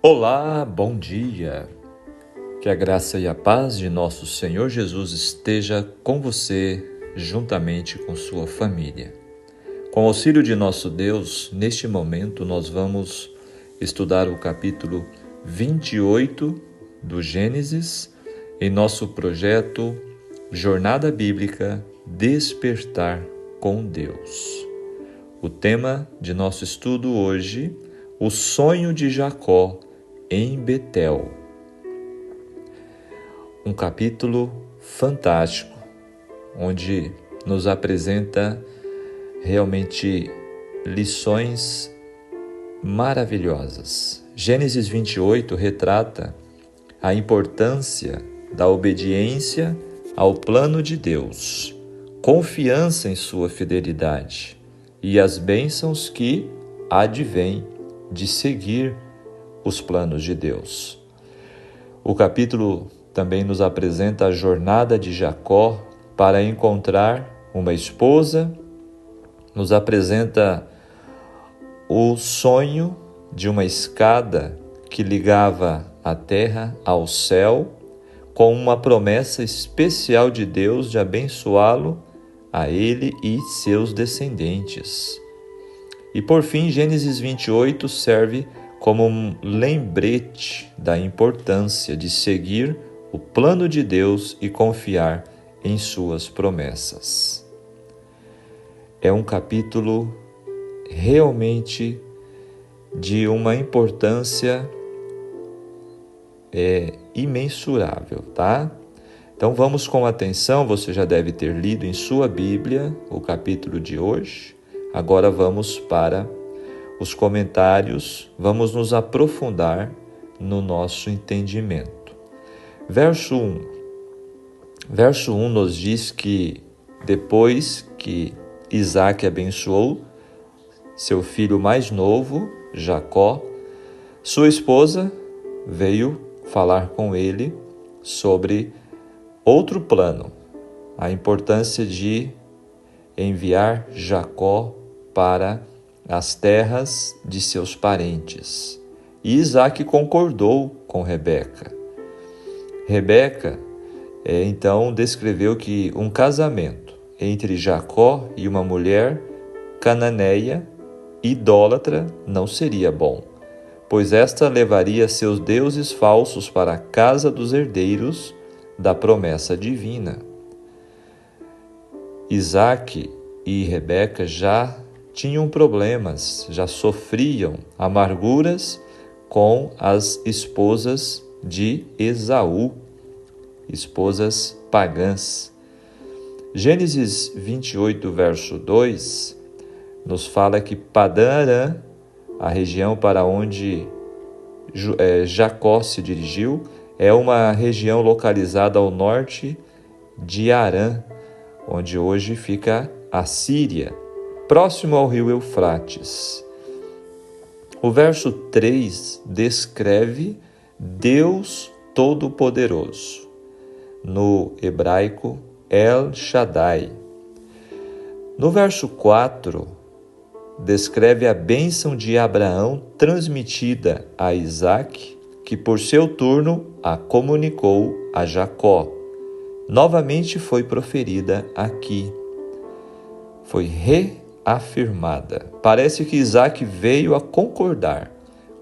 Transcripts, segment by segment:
Olá, bom dia. Que a graça e a paz de nosso Senhor Jesus esteja com você, juntamente com sua família. Com o auxílio de nosso Deus, neste momento nós vamos estudar o capítulo 28 do Gênesis em nosso projeto Jornada Bíblica Despertar com Deus. O tema de nosso estudo hoje, o sonho de Jacó em Betel. Um capítulo fantástico, onde nos apresenta realmente lições maravilhosas. Gênesis 28 retrata a importância da obediência ao plano de Deus, confiança em sua fidelidade e as bênçãos que advêm de seguir os planos de Deus. O capítulo também nos apresenta a jornada de Jacó para encontrar uma esposa, nos apresenta o sonho de uma escada que ligava a terra ao céu, com uma promessa especial de Deus de abençoá-lo a ele e seus descendentes. E por fim, Gênesis 28 serve como um lembrete da importância de seguir o plano de Deus e confiar em suas promessas. É um capítulo realmente de uma importância imensurável, tá? Então vamos com atenção, você já deve ter lido em sua Bíblia o capítulo de hoje. Agora vamos para os comentários, vamos nos aprofundar no nosso entendimento. Verso 1. Verso 1 nos diz que depois que Isaac abençoou seu filho mais novo, Jacó, sua esposa veio falar com ele sobre outro plano, a importância de enviar Jacó para as terras de seus parentes. E Isaac concordou com Rebeca. Rebeca, então, descreveu que um casamento entre Jacó e uma mulher cananeia, idólatra, não seria bom, pois esta levaria seus deuses falsos para a casa dos herdeiros da promessa divina. Isaac e Rebeca já tinham problemas, já sofriam amarguras com as esposas de Esaú, esposas pagãs. Gênesis 28, verso 2, nos fala que Padã-Arã, a região para onde Jacó se dirigiu, é uma região localizada ao norte de Harã, onde hoje fica a Síria, próximo ao rio Eufrates. O verso 3 descreve Deus Todo-Poderoso, no hebraico El Shaddai. No verso 4, descreve a bênção de Abraão transmitida a Isaac, que por seu turno a comunicou a Jacó. Novamente foi proferida aqui. Foi reafirmada. Parece que Isaac veio a concordar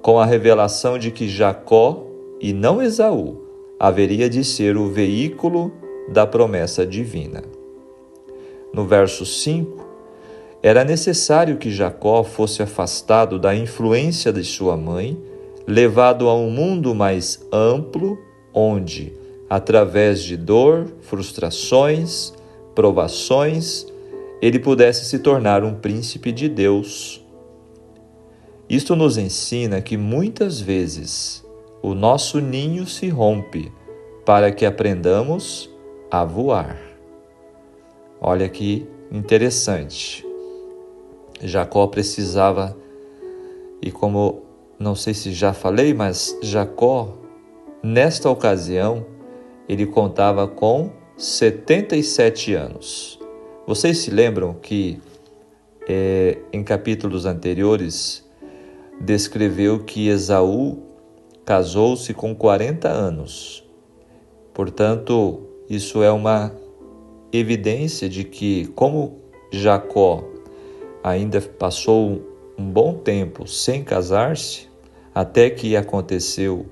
com a revelação de que Jacó, e não Esaú, haveria de ser o veículo da promessa divina. No verso 5, era necessário que Jacó fosse afastado da influência de sua mãe, levado a um mundo mais amplo, onde, através de dor, frustrações, provações, ele pudesse se tornar um príncipe de Deus. Isto nos ensina que muitas vezes o nosso ninho se rompe para que aprendamos a voar. Olha que interessante. Jacó precisava, e como não sei se já falei, mas Jacó, nesta ocasião, ele contava com 77 anos. Vocês se lembram que em capítulos anteriores descreveu que Esaú casou-se com 40 anos. Portanto, isso é uma evidência de que, como Jacó ainda passou um bom tempo sem casar-se, até que aconteceu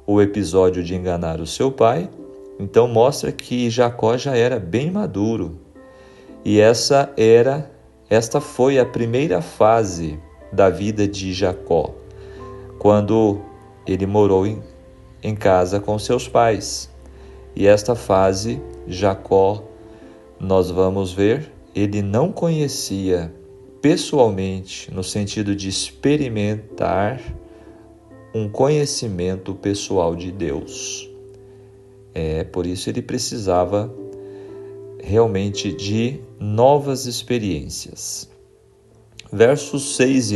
o episódio de enganar o seu pai, então mostra que Jacó já era bem maduro. E esta foi a primeira fase da vida de Jacó, quando ele morou em casa com seus pais. E esta fase, Jacó, nós vamos ver, ele não conhecia pessoalmente, no sentido de experimentar um conhecimento pessoal de Deus. Por isso ele precisava realmente de novas experiências. Versos 6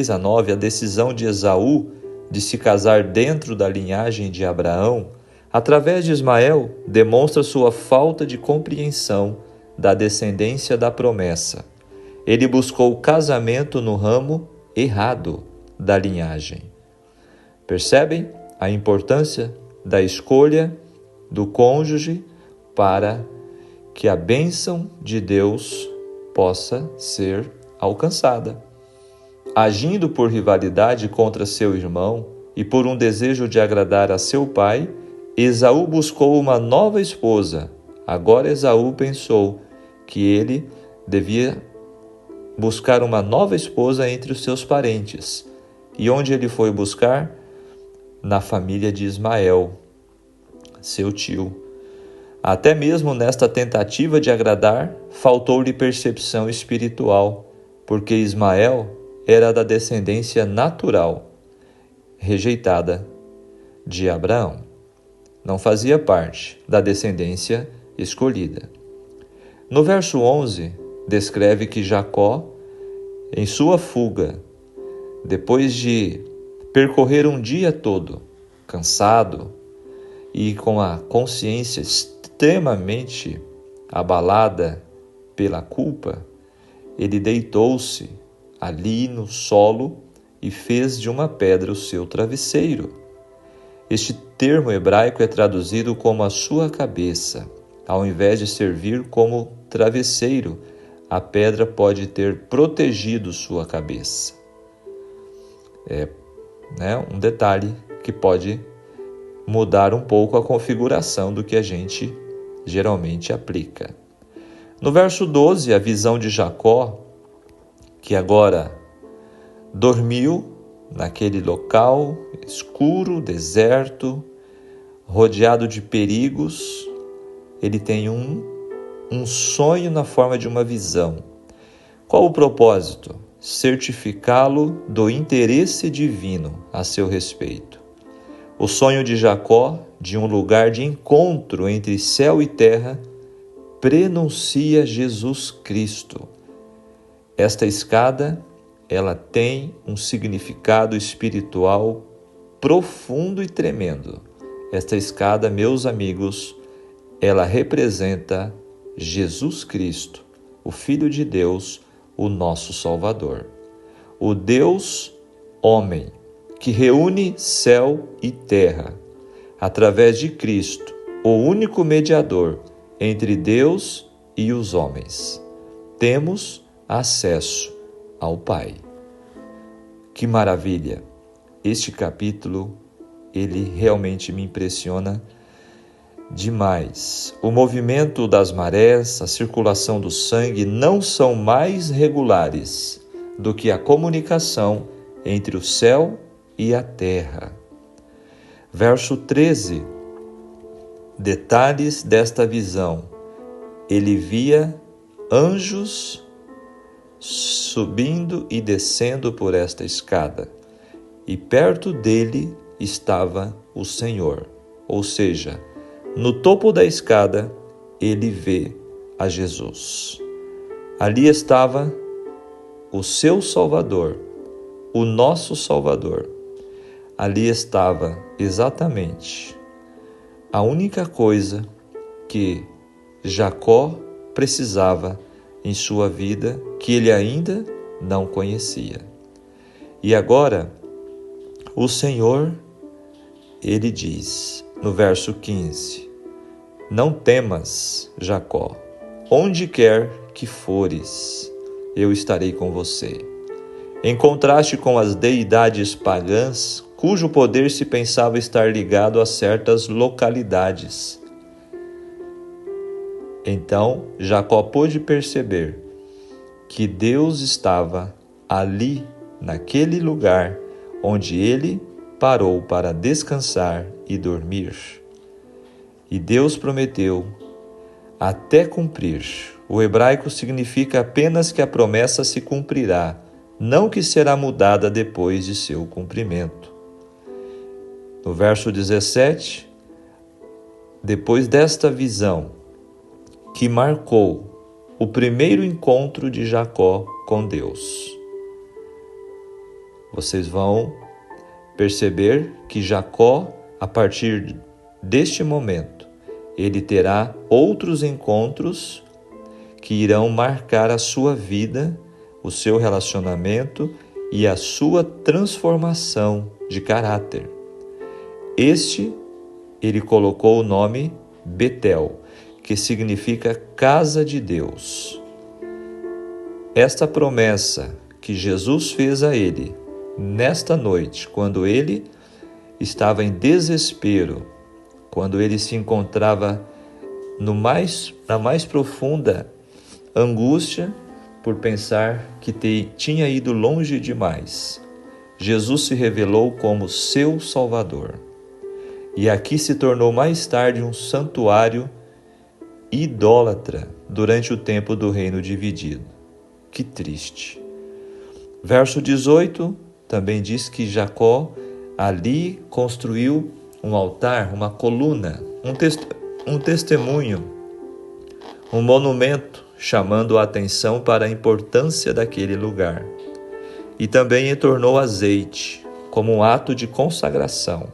a 9, a decisão de Esaú de se casar dentro da linhagem de Abraão, através de Ismael, demonstra sua falta de compreensão da descendência da promessa. Ele buscou o casamento no ramo errado da linhagem. Percebem a importância da escolha do cônjuge para que a bênção de Deus possa ser alcançada? Agindo por rivalidade contra seu irmão e por um desejo de agradar a seu pai, Esaú buscou uma nova esposa. Agora Esaú pensou que ele devia buscar uma nova esposa entre os seus parentes. E onde ele foi buscar? Na família de Ismael, seu tio. Até mesmo nesta tentativa de agradar, faltou-lhe percepção espiritual, porque Ismael era da descendência natural, rejeitada de Abraão. Não fazia parte da descendência escolhida. No verso 11, descreve que Jacó, em sua fuga, depois de percorrer um dia todo, cansado e com a consciência extremamente abalada pela culpa, ele deitou-se ali no solo e fez de uma pedra o seu travesseiro. Este termo hebraico é traduzido como a sua cabeça. Ao invés de servir como travesseiro, a pedra pode ter protegido sua cabeça. Um detalhe que pode mudar um pouco a configuração do que a gente geralmente aplica. No verso 12, a visão de Jacó, que agora dormiu naquele local escuro, deserto, rodeado de perigos, ele tem um sonho na forma de uma visão. Qual o propósito? Certificá-lo do interesse divino a seu respeito. O sonho de Jacó, de um lugar de encontro entre céu e terra, prenuncia Jesus Cristo. Esta escada, ela tem um significado espiritual profundo e tremendo. Esta escada, meus amigos, ela representa Jesus Cristo, o Filho de Deus, o nosso Salvador. O Deus homem, que reúne céu e terra, através de Cristo, o único mediador entre Deus e os homens. Temos acesso ao Pai. Que maravilha! Este capítulo, ele realmente me impressiona demais. O movimento das marés, a circulação do sangue não são mais regulares do que a comunicação entre o céu e a terra. Verso 13. Detalhes desta visão. Ele via anjos subindo e descendo por esta escada, e perto dele estava o Senhor. Ou seja, no topo da escada, ele vê a Jesus. Ali estava o seu Salvador, o nosso Salvador. Ali estava exatamente a única coisa que Jacó precisava em sua vida, que ele ainda não conhecia. E agora, o Senhor ele diz no verso 15: Não temas, Jacó, onde quer que fores, eu estarei com você. Em contraste com as deidades pagãs, cujo poder se pensava estar ligado a certas localidades. Então Jacó pôde perceber que Deus estava ali, naquele lugar onde ele parou para descansar e dormir. E Deus prometeu até cumprir. O hebraico significa apenas que a promessa se cumprirá, não que será mudada depois de seu cumprimento. No verso 17, depois desta visão, que marcou o primeiro encontro de Jacó com Deus, vocês vão perceber que Jacó, a partir deste momento, ele terá outros encontros que irão marcar a sua vida, o seu relacionamento e a sua transformação de caráter. Ele colocou o nome Betel, que significa casa de Deus. Esta promessa que Jesus fez a ele, nesta noite, quando ele estava em desespero, quando ele se encontrava na mais profunda angústia por pensar que tinha ido longe demais, Jesus se revelou como seu Salvador. E aqui se tornou mais tarde um santuário idólatra durante o tempo do reino dividido. Que triste. Verso 18 também diz que Jacó ali construiu um altar, uma coluna, um testemunho, um monumento, chamando a atenção para a importância daquele lugar. E também entornou azeite, como um ato de consagração.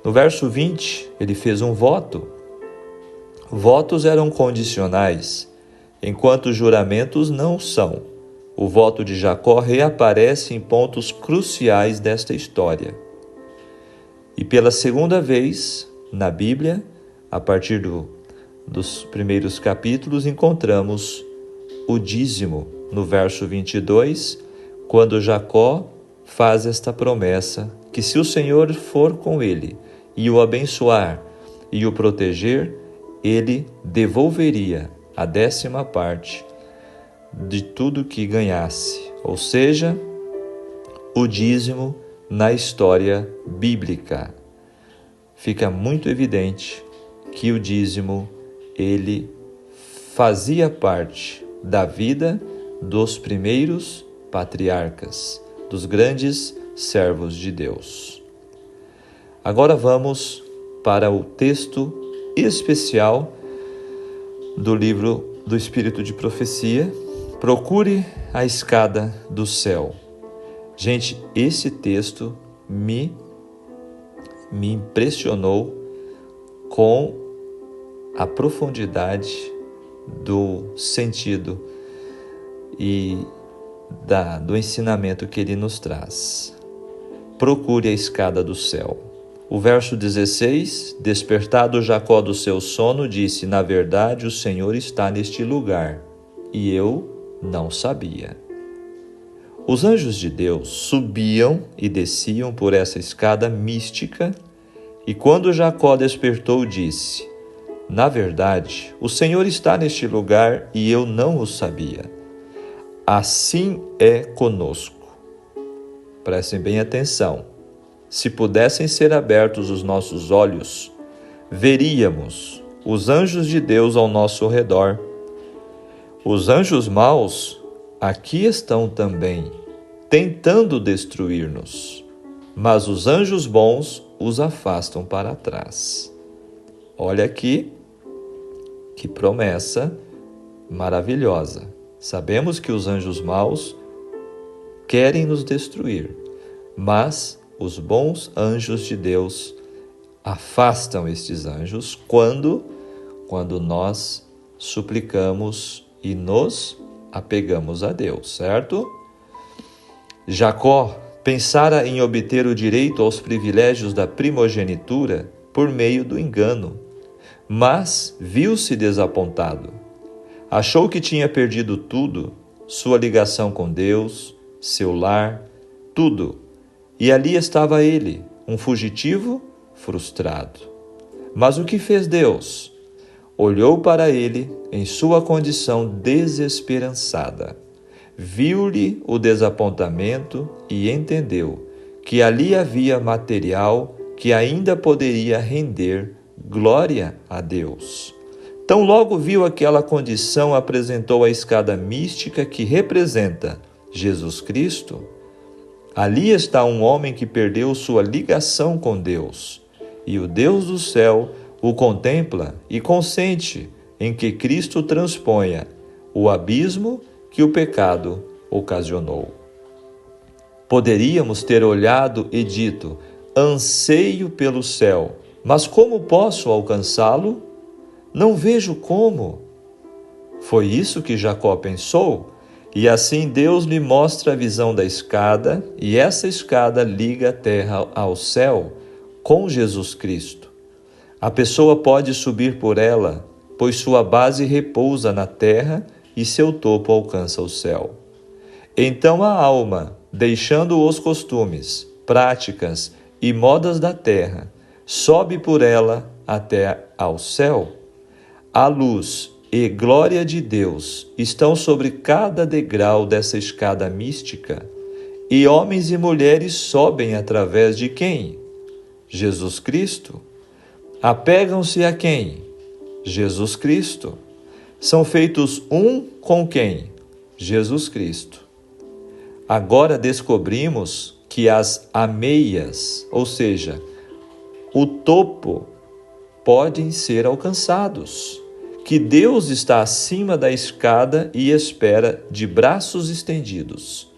No verso 20, ele fez um voto. Votos eram condicionais, enquanto juramentos não são. O voto de Jacó reaparece em pontos cruciais desta história. E pela segunda vez, na Bíblia, a partir dos primeiros capítulos, encontramos o dízimo, no verso 22, quando Jacó faz esta promessa, que se o Senhor for com ele e o abençoar e o proteger, ele devolveria a 10ª parte de tudo que ganhasse, ou seja, o dízimo na história bíblica. Fica muito evidente que o dízimo, ele fazia parte da vida dos primeiros patriarcas, dos grandes servos de Deus. Agora vamos para o texto especial do livro do Espírito de Profecia, Procure a Escada do Céu. Gente, esse texto me impressionou com a profundidade do sentido e do ensinamento que ele nos traz. Procure a escada do céu. O verso 16, despertado Jacó do seu sono, disse: na verdade, o Senhor está neste lugar, e eu não sabia. Os anjos de Deus subiam e desciam por essa escada mística, e quando Jacó despertou, disse: na verdade, o Senhor está neste lugar, e eu não o sabia. Assim é conosco. Prestem bem atenção. Se pudessem ser abertos os nossos olhos, veríamos os anjos de Deus ao nosso redor. Os anjos maus aqui estão também, tentando destruir-nos, mas os anjos bons os afastam para trás. Olha aqui, que promessa maravilhosa. Sabemos que os anjos maus querem nos destruir, mas os bons anjos de Deus afastam estes anjos quando nós suplicamos e nos apegamos a Deus, certo? Jacó Pensara em obter o direito aos privilégios da primogenitura por meio do engano, mas viu-se desapontado. Achou que tinha perdido tudo, sua ligação com Deus, seu lar, tudo. E ali estava ele, um fugitivo frustrado. Mas o que fez Deus? Olhou para ele em sua condição desesperançada. Viu-lhe o desapontamento e entendeu que ali havia material que ainda poderia render glória a Deus. Tão logo viu aquela condição, apresentou a escada mística que representa Jesus Cristo. Ali está um homem que perdeu sua ligação com Deus, e o Deus do céu o contempla e consente em que Cristo transponha o abismo que o pecado ocasionou. Poderíamos ter olhado e dito: anseio pelo céu, mas como posso alcançá-lo? Não vejo como. Foi isso que Jacó pensou, e assim Deus lhe mostra a visão da escada, e essa escada liga a terra ao céu com Jesus Cristo. A pessoa pode subir por ela, pois sua base repousa na terra e seu topo alcança o céu. Então a alma, deixando os costumes, práticas e modas da terra, sobe por ela até ao céu. A luz e glória de Deus estão sobre cada degrau dessa escada mística, e homens e mulheres sobem através de quem? Jesus Cristo. Apegam-se a quem? Jesus Cristo. São feitos um com quem? Jesus Cristo. Agora descobrimos que as ameias, ou seja, o topo, podem ser alcançados, que Deus está acima da escada e espera de braços estendidos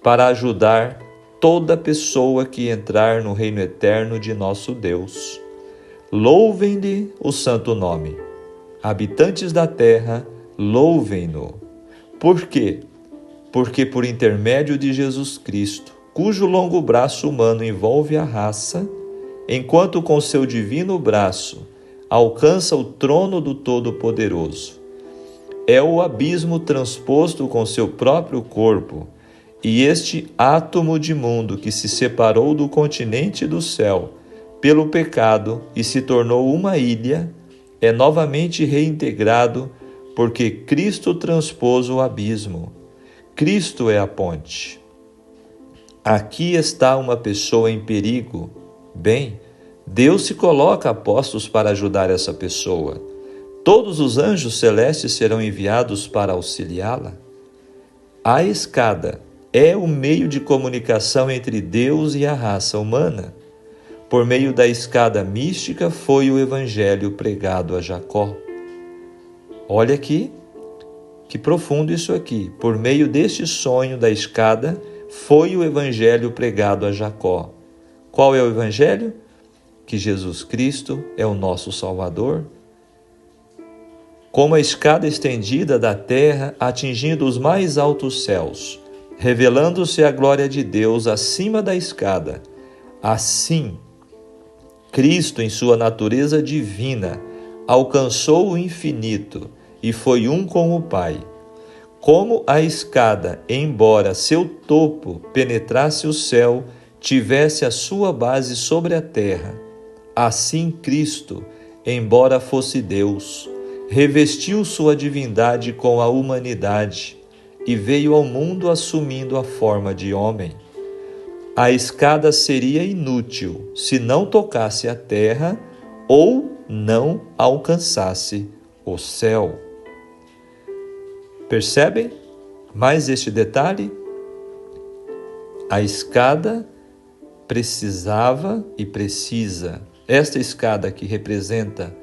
para ajudar toda pessoa que entrar no reino eterno de nosso Deus. Louvem-lhe o santo nome. Habitantes da terra, louvem-no. Por quê? Porque por intermédio de Jesus Cristo, cujo longo braço humano envolve a raça, enquanto com seu divino braço alcança o trono do Todo-Poderoso. É o abismo transposto com seu próprio corpo, e este átomo de mundo que se separou do continente do céu pelo pecado e se tornou uma ilha, é novamente reintegrado porque Cristo transpôs o abismo. Cristo é a ponte. Aqui está uma pessoa em perigo. Bem, Deus se coloca a postos para ajudar essa pessoa. Todos os anjos celestes serão enviados para auxiliá-la. A escada é o meio de comunicação entre Deus e a raça humana. Por meio da escada mística foi o evangelho pregado a Jacó. Olha aqui, que profundo isso aqui. Por meio deste sonho da escada foi o evangelho pregado a Jacó. Qual é o evangelho? Que Jesus Cristo é o nosso Salvador. Como a escada estendida da terra atingindo os mais altos céus, revelando-se a glória de Deus acima da escada, assim Cristo, em sua natureza divina, alcançou o infinito e foi um com o Pai. Como a escada, embora seu topo penetrasse o céu, tivesse a sua base sobre a terra, assim Cristo, embora fosse Deus, revestiu sua divindade com a humanidade e veio ao mundo assumindo a forma de homem. A escada seria inútil se não tocasse a terra ou não alcançasse o céu. Percebem mais este detalhe? A escada precisava e precisa. Esta escada que representa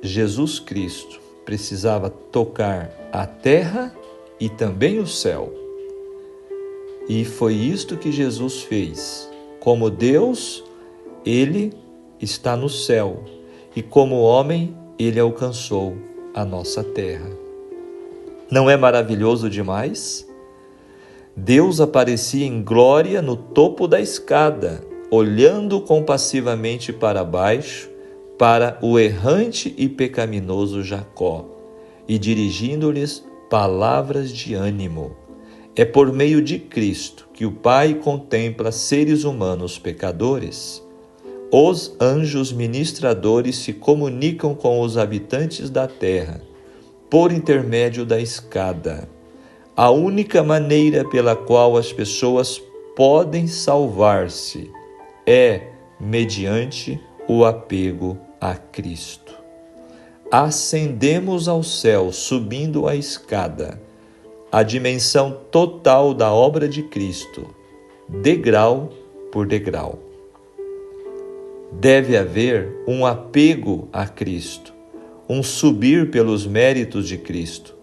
Jesus Cristo precisava tocar a terra e também o céu. E foi isto que Jesus fez. Como Deus, ele está no céu, e como homem, ele alcançou a nossa terra. Não é maravilhoso demais? Deus aparecia em glória no topo da escada, olhando compassivamente para baixo, para o errante e pecaminoso Jacó, e dirigindo-lhes palavras de ânimo. É por meio de Cristo que o Pai contempla seres humanos pecadores. Os anjos ministradores se comunicam com os habitantes da terra, por intermédio da escada. A única maneira pela qual as pessoas podem salvar-se é mediante o apego a Cristo. Ascendemos ao céu subindo a escada, a dimensão total da obra de Cristo, degrau por degrau. Deve haver um apego a Cristo, um subir pelos méritos de Cristo.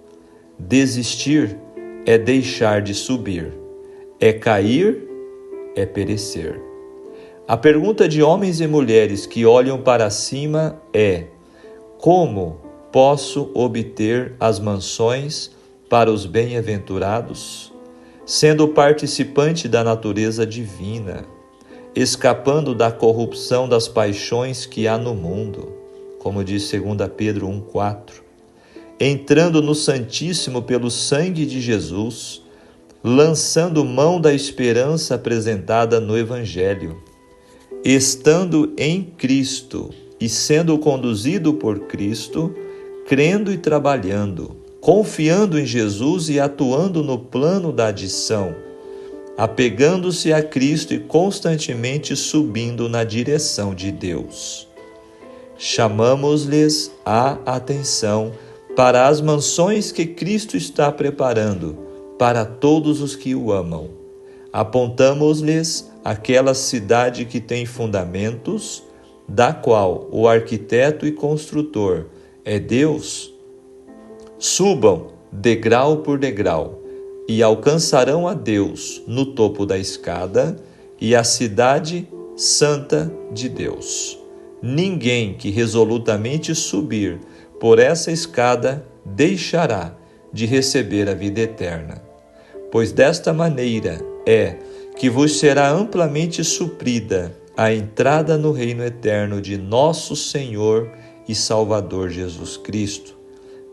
Desistir é deixar de subir, é cair, é perecer. A pergunta de homens e mulheres que olham para cima é: como posso obter as mansões para os bem-aventurados, sendo participante da natureza divina, escapando da corrupção das paixões que há no mundo, como diz 2 Pedro 1,4, entrando no Santíssimo pelo sangue de Jesus, lançando mão da esperança apresentada no Evangelho, estando em Cristo e sendo conduzido por Cristo, crendo e trabalhando, confiando em Jesus e atuando no plano da adição, apegando-se a Cristo e constantemente subindo na direção de Deus. Chamamos-lhes a atenção para as mansões que Cristo está preparando para todos os que o amam. Apontamos-lhes aquela cidade que tem fundamentos, da qual o arquiteto e construtor é Deus. Subam degrau por degrau e alcançarão a Deus no topo da escada e a cidade santa de Deus. Ninguém que resolutamente subir por essa escada deixará de receber a vida eterna, pois desta maneira é que vos será amplamente suprida a entrada no reino eterno de nosso Senhor e Salvador Jesus Cristo.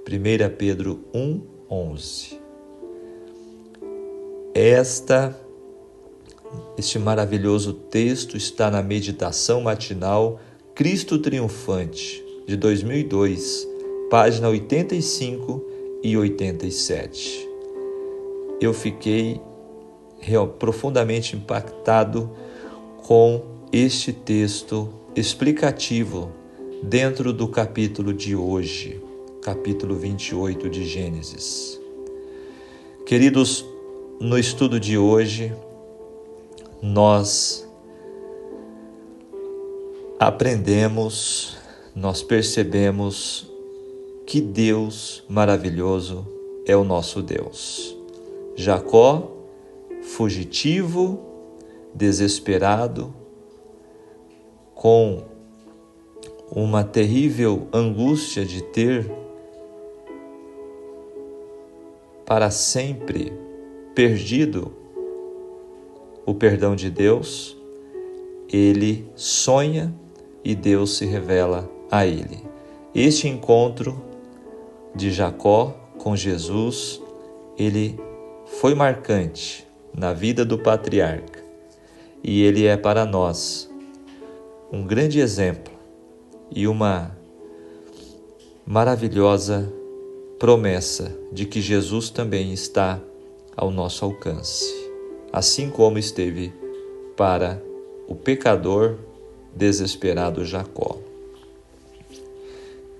1 Pedro 1:11. Este maravilhoso texto está na meditação matinal Cristo Triunfante, de 2002, página 85 e 87. Eu fiquei profundamente impactado com este texto explicativo dentro do capítulo de hoje, capítulo 28 de Gênesis. Queridos, no estudo de hoje, nós aprendemos, nós percebemos que Deus maravilhoso é o nosso Deus. Jacó, fugitivo, desesperado, com uma terrível angústia de ter para sempre perdido o perdão de Deus, ele sonha e Deus se revela a ele. Este encontro de Jacó com Jesus, ele foi marcante na vida do patriarca e ele é para nós um grande exemplo e uma maravilhosa promessa de que Jesus também está ao nosso alcance, assim como esteve para o pecador desesperado Jacó.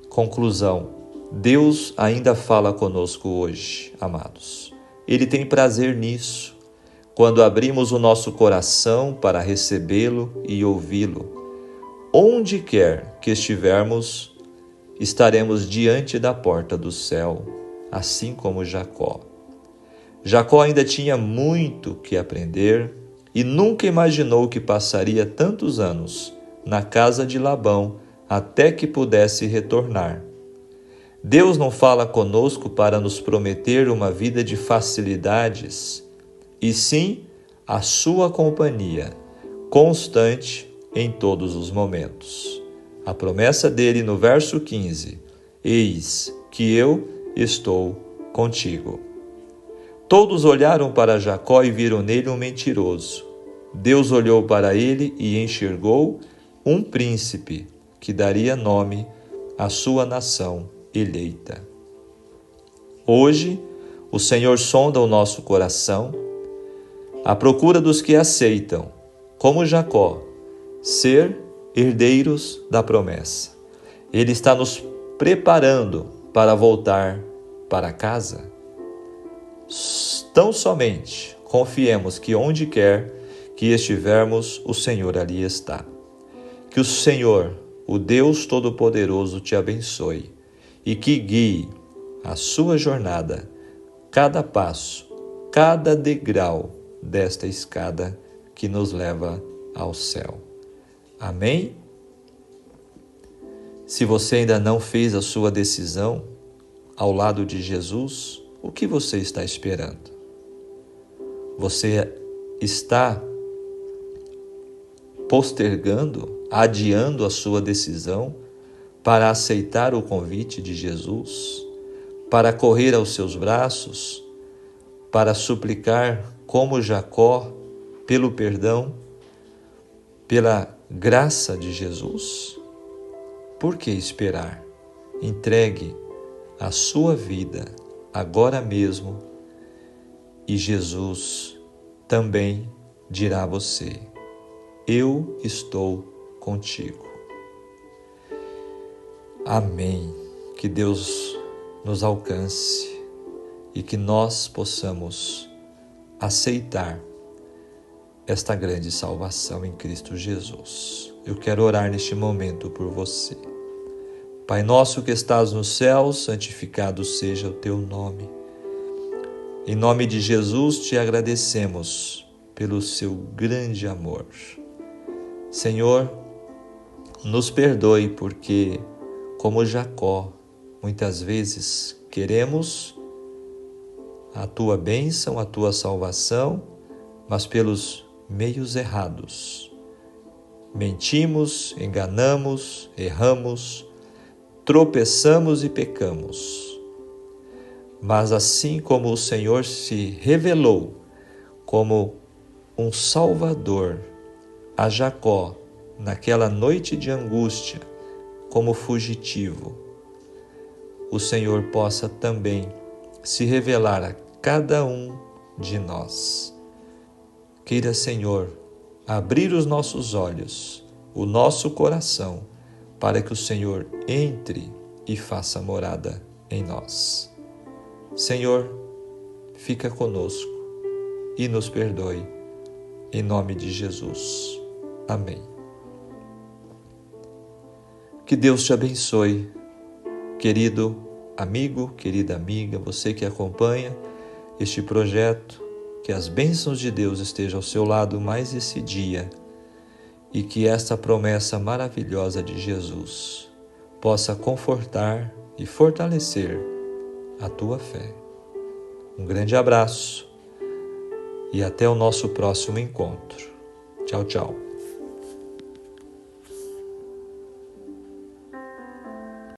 Conclusão: Deus ainda fala conosco hoje, amados. Ele tem prazer nisso, quando abrimos o nosso coração para recebê-lo e ouvi-lo. Onde quer que estivermos, estaremos diante da porta do céu, assim como Jacó. Jacó ainda tinha muito que aprender e nunca imaginou que passaria tantos anos na casa de Labão até que pudesse retornar. Deus não fala conosco para nos prometer uma vida de facilidades e sim a sua companhia, constante em todos os momentos. A promessa dele no verso 15: eis que eu estou contigo. Todos olharam para Jacó e viram nele um mentiroso. Deus olhou para ele e enxergou um príncipe que daria nome à sua nação eleita. Hoje, o Senhor sonda o nosso coração à procura dos que aceitam, como Jacó, ser herdeiros da promessa. Ele está nos preparando para voltar para casa. Tão somente confiemos que onde quer que estivermos, o Senhor ali está. Que o Senhor, o Deus Todo-Poderoso, te abençoe e que guie a sua jornada, cada passo, cada degrau desta escada que nos leva ao céu. Amém? Se você ainda não fez a sua decisão ao lado de Jesus, o que você está esperando? Você está postergando, adiando a sua decisão para aceitar o convite de Jesus, para correr aos seus braços, para suplicar como Jacó pelo perdão, pela graça de Jesus? Por que esperar? Entregue a sua vida agora mesmo e Jesus também dirá a você: eu estou contigo. Amém. Que Deus nos alcance e que nós possamos aceitar esta grande salvação em Cristo Jesus. Eu quero orar neste momento por você. Pai nosso que estás nos céus, santificado seja o teu nome. Em nome de Jesus te agradecemos pelo seu grande amor. Senhor, nos perdoe porque, como Jacó, muitas vezes queremos a tua bênção, a tua salvação, mas pelos meios errados. Mentimos, enganamos, erramos, tropeçamos e pecamos. Mas assim como o Senhor se revelou como um Salvador a Jacó naquela noite de angústia, como fugitivo, o Senhor possa também se revelar a cada um de nós. Queira, Senhor, abrir os nossos olhos, o nosso coração, para que o Senhor entre e faça morada em nós. Senhor, fica conosco e nos perdoe, em nome de Jesus. Amém. Que Deus te abençoe, querido amigo, querida amiga, você que acompanha este projeto, que as bênçãos de Deus estejam ao seu lado mais esse dia e que esta promessa maravilhosa de Jesus possa confortar e fortalecer a tua fé. Um grande abraço e até o nosso próximo encontro. Tchau, tchau.